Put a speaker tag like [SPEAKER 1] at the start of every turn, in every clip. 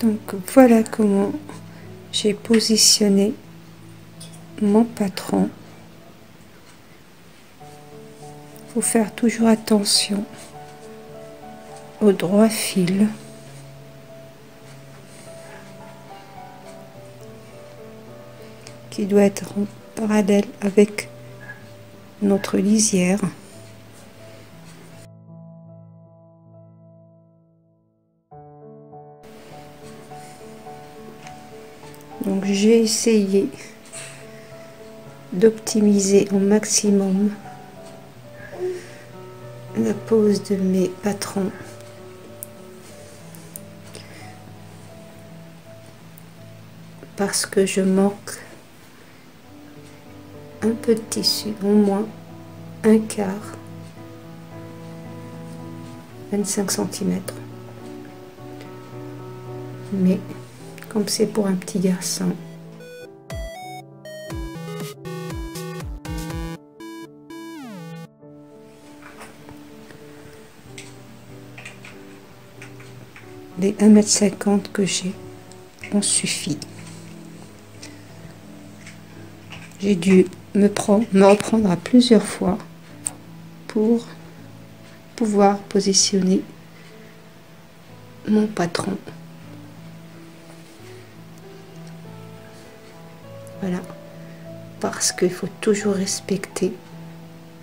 [SPEAKER 1] Donc voilà comment j'ai positionné mon patron. Il faut faire toujours attention au droit fil. Qui doit être en parallèle avec notre lisière. Donc j'ai essayé d'optimiser au maximum la pose de mes patrons. Parce que je manque un peu de tissu, au moins un quart, 25 cm. Mais comme c'est pour un petit garçon, les 1,50 m que j'ai ont suffi. J'ai dû me reprendre à plusieurs fois pour pouvoir positionner mon patron. Voilà, parce qu'il faut toujours respecter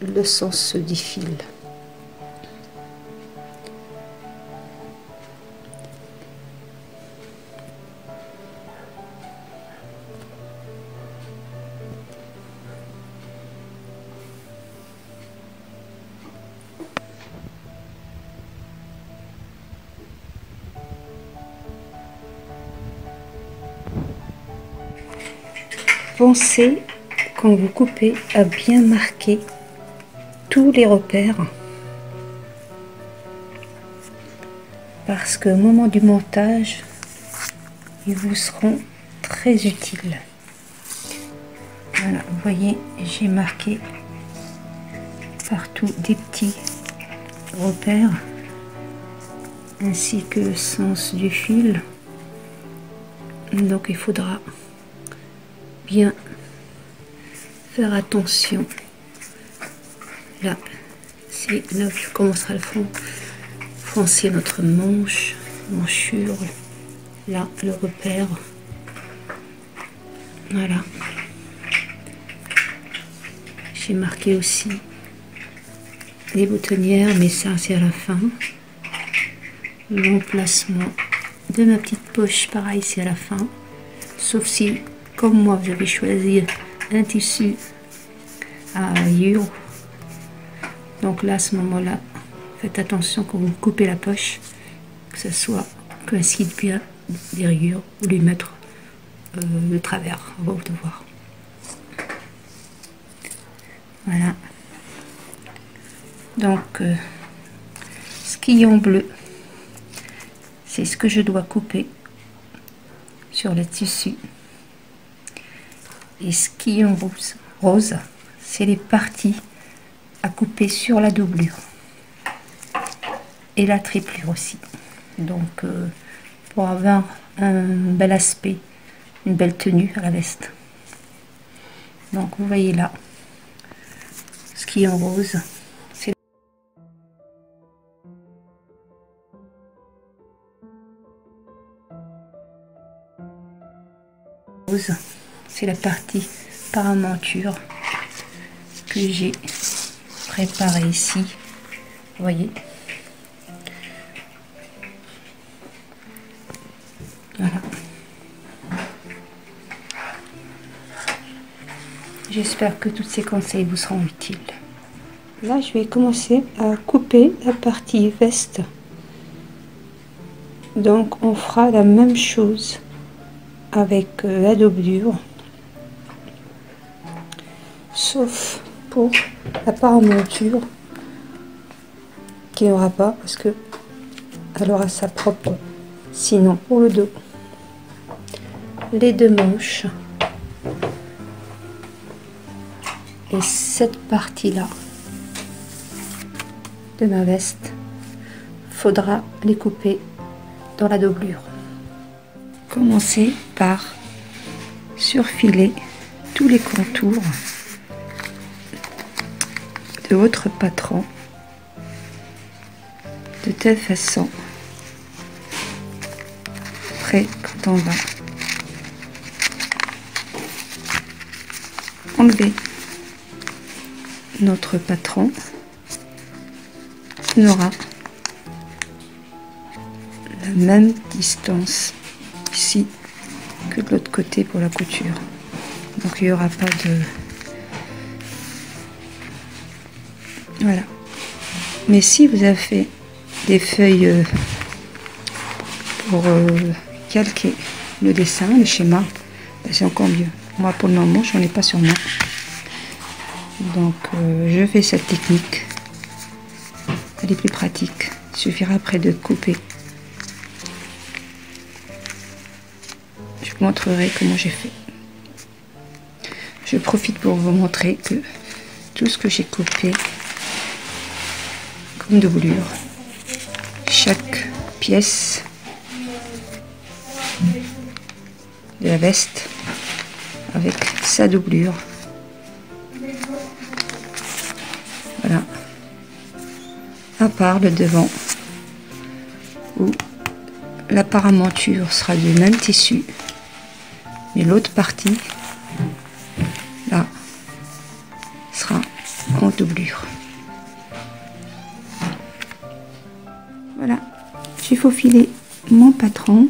[SPEAKER 1] le sens du fil. Pensez, quand vous coupez, à bien marquer tous les repères, parce qu'au moment du montage, ils vous seront très utiles. Voilà, vous voyez, j'ai marqué partout des petits repères, ainsi que le sens du fil. Donc il faudra bien faire attention. Là, c'est là où je commencerai à froncer notre manchure. Là, le repère. Voilà. J'ai marqué aussi les boutonnières, mais ça c'est à la fin. L'emplacement de ma petite poche, pareil, c'est à la fin. Sauf si, comme moi, vous avez choisi un tissu à rayures. Donc là, à ce moment-là, faites attention quand vous coupez la poche, que ça soit coïncide bien des rayures, ou lui mettre le travers, on va vous voir. Voilà. Donc, skillon bleu, c'est ce que je dois couper sur le tissu. Et skillon rose, c'est les parties à couper sur la doublure et la triplure aussi. Donc pour avoir un bel aspect, une belle tenue à la veste. Donc vous voyez là, skillon rose, c'est la partie paramonture que j'ai préparée ici. Vous voyez, voilà. J'espère que tous ces conseils vous seront utiles. Là, je vais commencer à couper la partie veste. Donc, on fera la même chose avec la doublure, sauf pour la paramonture qui n'aura pas, parce que elle aura sa propre. Sinon, pour le dos, les deux manches et cette partie là de ma veste, faudra les couper dans la doublure. commencez par surfiler tous les contours de votre patron de telle façon, après quand on va enlever notre patron, on aura la même distance ici que de l'autre côté pour la couture. Donc il n'y aura pas de... Voilà. Mais si vous avez fait des feuilles pour calquer le dessin, le schéma, ben c'est encore mieux. Moi pour le moment, j'en ai pas sur moi. Donc je fais cette technique. Elle est plus pratique. Il suffira après de couper. Je vous montrerai comment j'ai fait. Je profite pour vous montrer que tout ce que j'ai coupé comme doublure, chaque pièce de la veste avec sa doublure. Voilà. À part le devant où la paramonture sera du même tissu, mais l'autre partie là sera en doublure. Voilà, j'ai faufilé mon patron.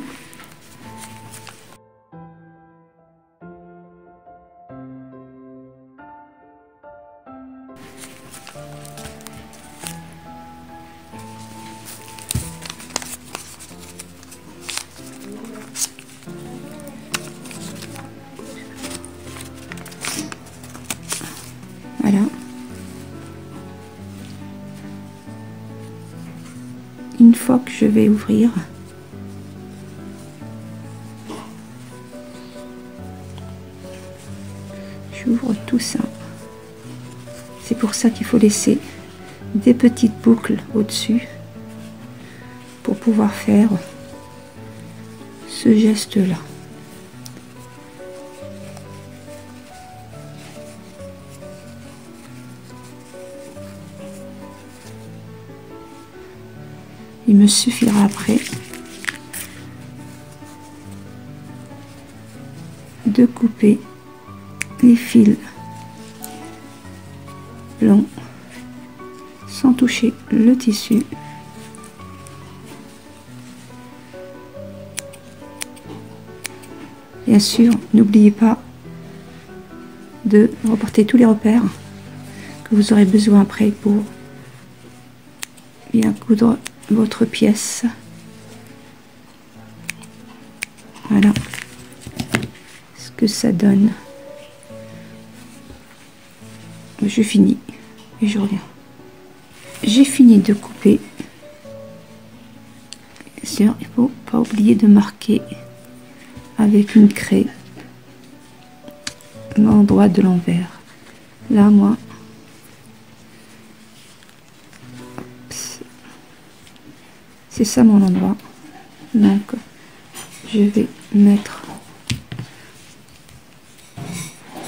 [SPEAKER 1] Voilà. Une fois que je vais ouvrir, j'ouvre tout ça. C'est pour ça qu'il faut laisser des petites boucles au-dessus pour pouvoir faire ce geste-là. Il me suffira après de couper les fils longs sans toucher le tissu. Bien sûr, n'oubliez pas de reporter tous les repères que vous aurez besoin après pour bien coudre votre pièce. Voilà ce que ça donne. Je finis et je reviens. J'ai fini de couper. Bien sûr, il ne faut pas oublier de marquer avec une craie l'endroit de l'envers. Là, moi, c'est ça mon endroit. Donc, je vais mettre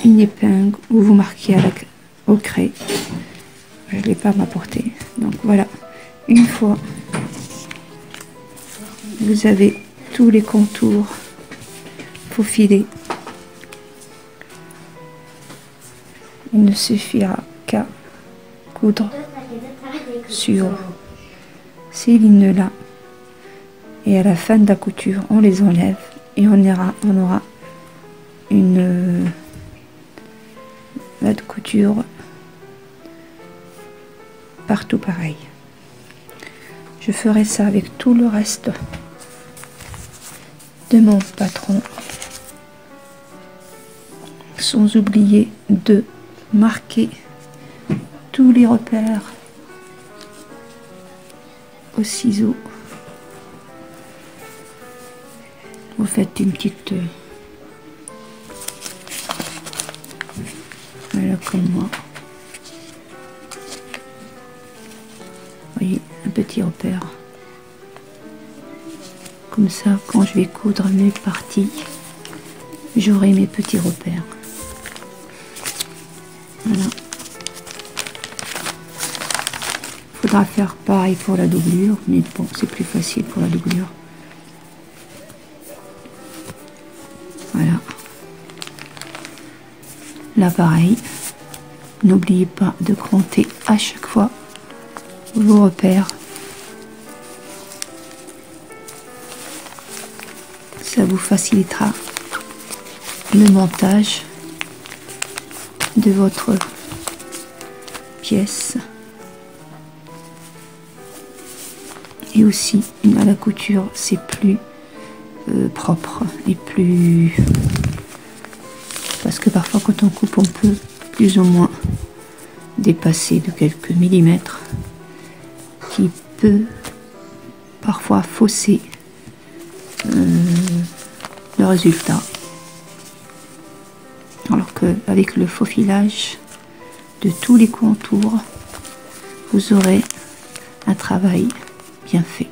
[SPEAKER 1] une épingle où vous marquez au craie. Je ne l'ai pas à ma portée. Donc voilà, une fois vous avez tous les contours faufilés, il ne suffira qu'à coudre sur ces lignes là et à la fin de la couture on les enlève et on aura une la couture partout pareil. Je ferai ça avec tout le reste de mon patron, sans oublier de marquer tous les repères au ciseau. Vous faites une petite voilà, comme moi. Vous voyez, un petit repère. Comme ça, quand je vais coudre mes parties, j'aurai mes petits repères. Voilà. Faudra faire pareil pour la doublure, mais bon, c'est plus facile pour la doublure. Voilà. Là, pareil. N'oubliez pas de compter à chaque fois vos repères. Ça vous facilitera le montage de votre pièce. Et aussi, à la couture, c'est plus propre et plus... Parce que parfois, quand on coupe, on peut plus ou moins dépasser de quelques millimètres, qui peut parfois fausser le résultat. Alors qu'avec le faux filage de tous les contours, vous aurez un travail bien fait.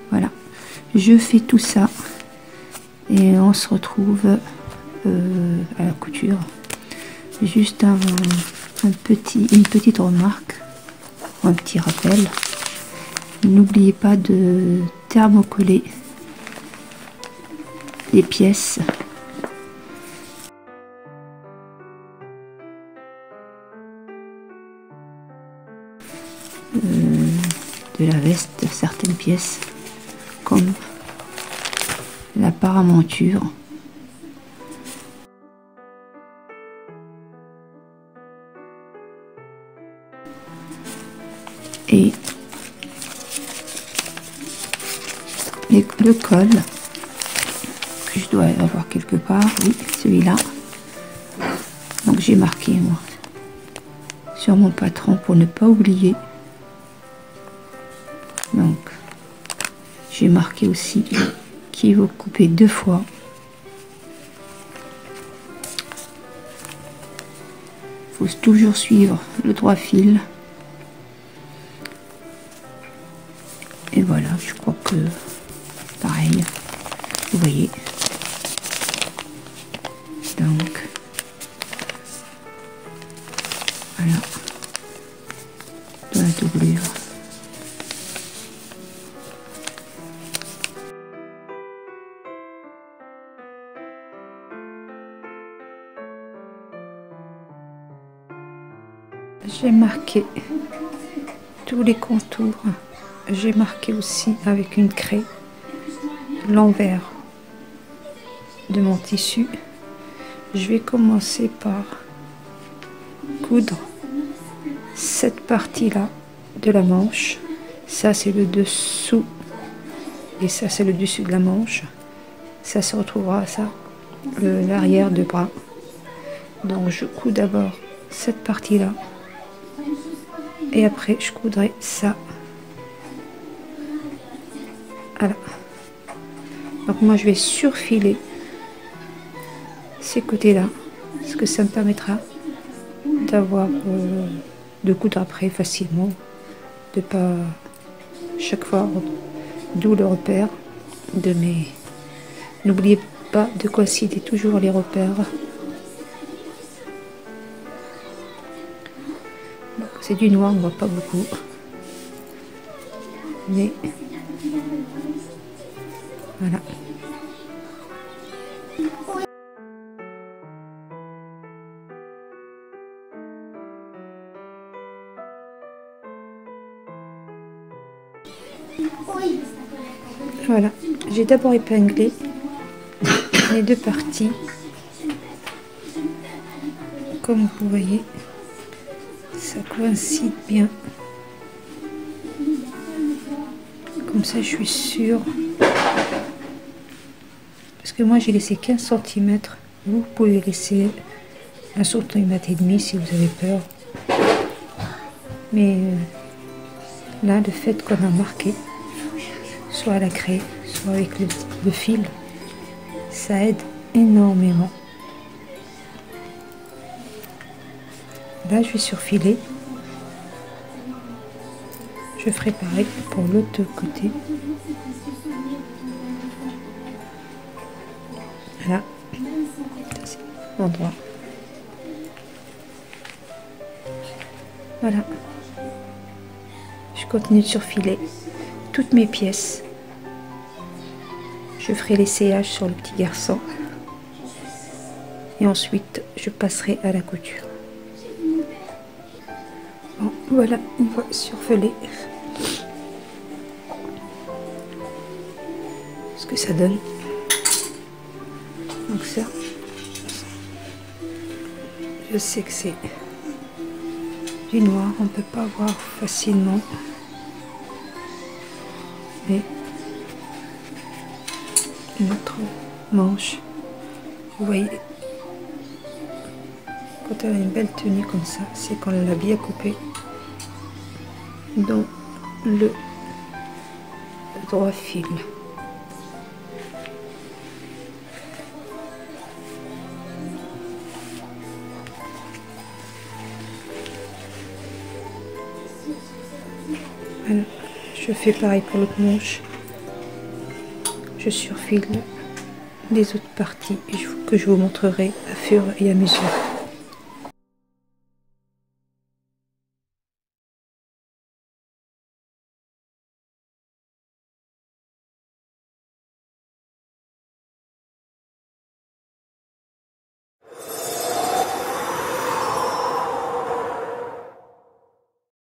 [SPEAKER 1] Voilà, je fais tout ça et on se retrouve à la couture. Juste une petite remarque, un petit rappel. N'oubliez pas de thermocoller les pièces de la veste, certaines pièces comme la paramonture et le col que je dois avoir quelque part, oui, celui-là. Donc j'ai marqué moi sur mon patron pour ne pas oublier. Donc j'ai marqué aussi qu'il faut couper 2 fois. Il faut toujours suivre le droit fil. Et voilà, je crois que pareil, vous voyez. Donc voilà, de la doublure. J'ai marqué tous les contours. J'ai marqué aussi avec une craie l'envers de mon tissu. Je vais commencer par coudre cette partie là de la manche. Ça c'est le dessous et ça c'est le dessus de la manche. Ça se retrouvera ça l'arrière de bras. Donc je couds d'abord cette partie là et après je coudrai ça. Voilà. Donc moi je vais surfiler ces côtés là, parce que ça me permettra d'avoir de coudre après facilement, de pas chaque fois, d'où le repère de mes... N'oubliez pas de coïncider toujours les repères. C'est du noir, on voit pas beaucoup, mais voilà. Voilà, j'ai d'abord épinglé les 2 parties, comme vous voyez, ça coïncide bien. Comme ça, je suis sûre. Parce que moi, j'ai laissé 15 cm. Vous pouvez laisser 1 cm et demi si vous avez peur. Mais là, le fait qu'on a marqué, soit à la craie, soit avec le fil, ça aide énormément. Là, je vais surfiler. Je ferai pareil pour l'autre côté. Voilà, c'est l'endroit. Voilà. Je continue de surfiler toutes mes pièces. Je ferai l'essayage sur le petit garçon. Et ensuite, je passerai à la couture. Bon, voilà, une fois surfelé. Ce que ça donne. Donc ça, je sais que c'est du noir, on ne peut pas voir facilement. Mais notre manche, vous voyez, quand elle a une belle tenue comme ça, c'est qu'on l'a bien coupée dans le droit fil. Voilà, je fais pareil pour l'autre manche. Je surfile les autres parties que je vous montrerai à fur et à mesure.